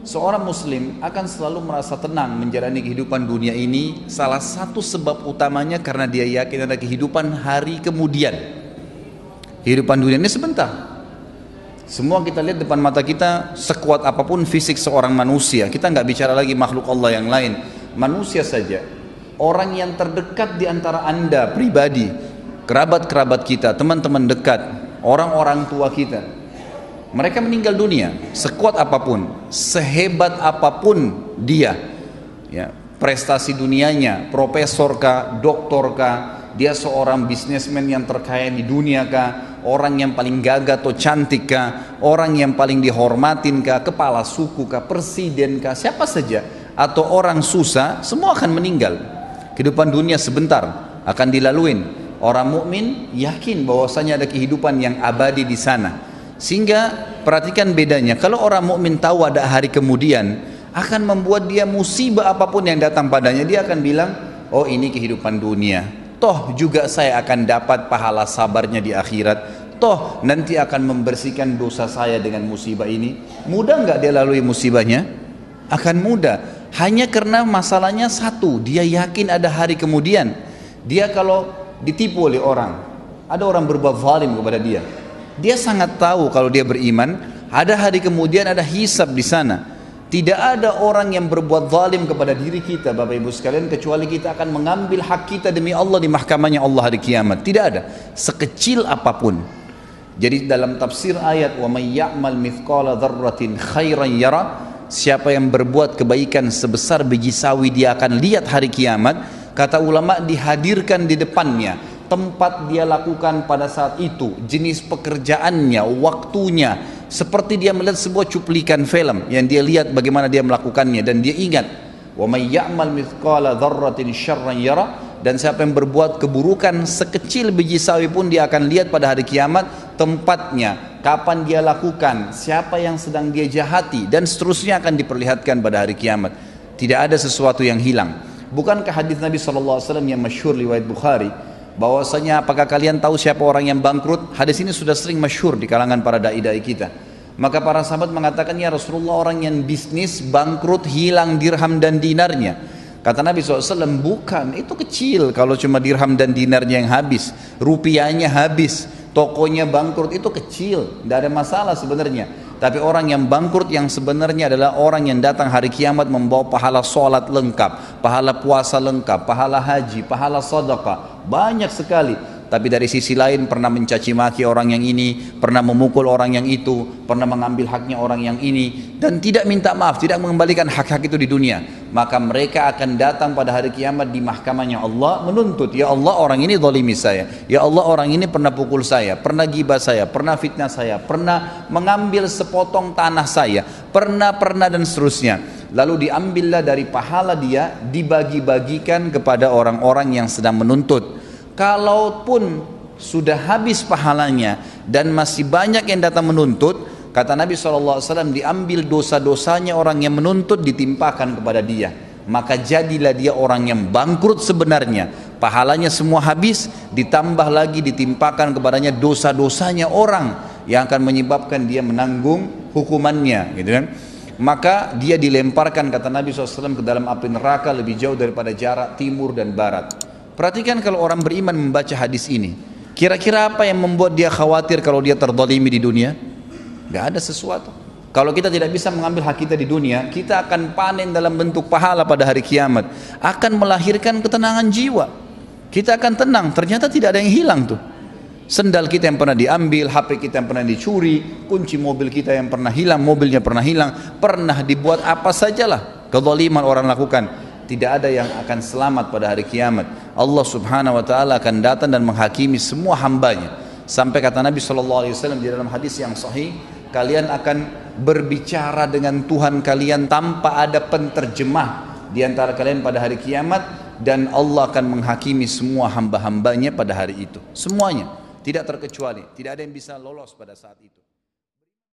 seorang muslim akan selalu merasa tenang menjalani kehidupan dunia ini. Salah satu sebab utamanya karena dia yakin ada kehidupan hari kemudian. Kehidupan dunia ini sebentar. Semua kita lihat depan mata kita, sekuat apapun fisik seorang manusia, kita nggak bicara lagi makhluk Allah yang lain, manusia saja, orang yang terdekat di antara anda pribadi, kerabat-kerabat kita, teman-teman dekat, orang-orang tua kita, mereka meninggal dunia. Sekuat apapun, sehebat apapun dia, ya, prestasi dunianya, profesor kah, doktor kah, dia seorang bisnismen yang terkaya di dunia kah, orang yang paling gagah atau cantik kah, orang yang paling dihormatin kah, kepala suku kah, presiden kah, siapa saja, atau orang susah, semua akan meninggal. Kehidupan dunia sebentar akan dilaluin. Orang mukmin yakin bahwasanya ada kehidupan yang abadi di sana. Sehingga perhatikan bedanya. Kalau orang mukmin tahu ada hari kemudian, akan membuat dia musibah apapun yang datang padanya, dia akan bilang, oh ini kehidupan dunia. Toh juga saya akan dapat pahala sabarnya di akhirat. Toh nanti akan membersihkan dosa saya dengan musibah ini. Mudah nggak dia lalui musibahnya? Akan mudah. Hanya karena masalahnya satu, dia yakin ada hari kemudian. Dia kalau ditipu oleh orang, ada orang berbuat zalim kepada dia, dia sangat tahu kalau dia beriman ada hari kemudian, ada hisab di sana. Tidak ada orang yang berbuat zalim kepada diri kita, Bapak Ibu sekalian, kecuali kita akan mengambil hak kita demi Allah di mahkamahnya Allah hari kiamat. Tidak ada, sekecil apapun. Jadi dalam tafsir ayat wa may ya'mal mithqala dzarratin khairan yara, siapa yang berbuat kebaikan sebesar biji sawi dia akan lihat hari kiamat. Kata ulama, dihadirkan di depannya tempat dia lakukan pada saat itu, jenis pekerjaannya, waktunya, seperti dia melihat sebuah cuplikan film yang dia lihat bagaimana dia melakukannya, dan dia ingat wa may ya'mal mithqala dzarratin syarran yara, dan siapa yang berbuat keburukan sekecil biji sawi pun dia akan lihat pada hari kiamat tempatnya, kapan dia lakukan, siapa yang sedang dia jahati, dan seterusnya akan diperlihatkan pada hari kiamat. Tidak ada sesuatu yang hilang. Bukankah hadis Nabi SAW yang masyhur riwayat Bukhari, bahwasanya apakah kalian tahu siapa orang yang bangkrut? Hadis ini sudah sering masyhur di kalangan para dai-dai kita. Maka para sahabat mengatakan, ya Rasulullah, orang yang bisnis bangkrut, hilang dirham dan dinarnya. Kata Nabi SAW, bukan, itu kecil kalau cuma dirham dan dinarnya yang habis, rupiahnya habis, tokonya bangkrut, itu kecil, tidak ada masalah sebenarnya. Tapi orang yang bangkrut yang sebenarnya adalah orang yang datang hari kiamat membawa pahala sholat lengkap, pahala puasa lengkap, pahala haji, pahala sedekah, banyak sekali. Tapi dari sisi lain pernah mencaci maki orang yang ini, pernah memukul orang yang itu, pernah mengambil haknya orang yang ini, dan tidak minta maaf, tidak mengembalikan hak-hak itu di dunia. Maka mereka akan datang pada hari kiamat di mahkamahnya Allah menuntut, ya Allah, orang ini zalimi saya, ya Allah, orang ini pernah pukul saya, pernah gibah saya, pernah fitnah saya, pernah mengambil sepotong tanah saya, pernah dan seterusnya. Lalu diambillah dari pahala dia, dibagi-bagikan kepada orang-orang yang sedang menuntut. Kalaupun sudah habis pahalanya dan masih banyak yang datang menuntut, kata Nabi SAW, diambil dosa-dosanya orang yang menuntut, ditimpakan kepada dia. Maka jadilah dia orang yang bangkrut sebenarnya. Pahalanya semua habis, ditambah lagi ditimpakan kepadanya dosa-dosanya orang yang akan menyebabkan dia menanggung hukumannya, gitu kan. Maka dia dilemparkan, kata Nabi SAW, ke dalam api neraka lebih jauh daripada jarak timur dan barat. Perhatikan kalau orang beriman membaca hadis ini, kira-kira apa yang membuat dia khawatir kalau dia terzalimi di dunia? Gak ada sesuatu. Kalau kita tidak bisa mengambil hak kita di dunia, kita akan panen dalam bentuk pahala pada hari kiamat, akan melahirkan ketenangan jiwa. Kita akan tenang, ternyata tidak ada yang hilang tuh. Sendal kita yang pernah diambil, HP kita yang pernah dicuri, kunci mobil kita yang pernah hilang, mobilnya pernah hilang, pernah dibuat apa sajalah kezaliman orang lakukan. Tidak ada yang akan selamat pada hari kiamat. Allah Subhanahu wa taala akan datang dan menghakimi semua hambanya. Sampai kata Nabi SAW di dalam hadis yang sahih, kalian akan berbicara dengan Tuhan kalian tanpa ada penterjemah di antara kalian pada hari kiamat, dan Allah akan menghakimi semua hamba-hambanya pada hari itu. Semuanya, tidak terkecuali, tidak ada yang bisa lolos pada saat itu.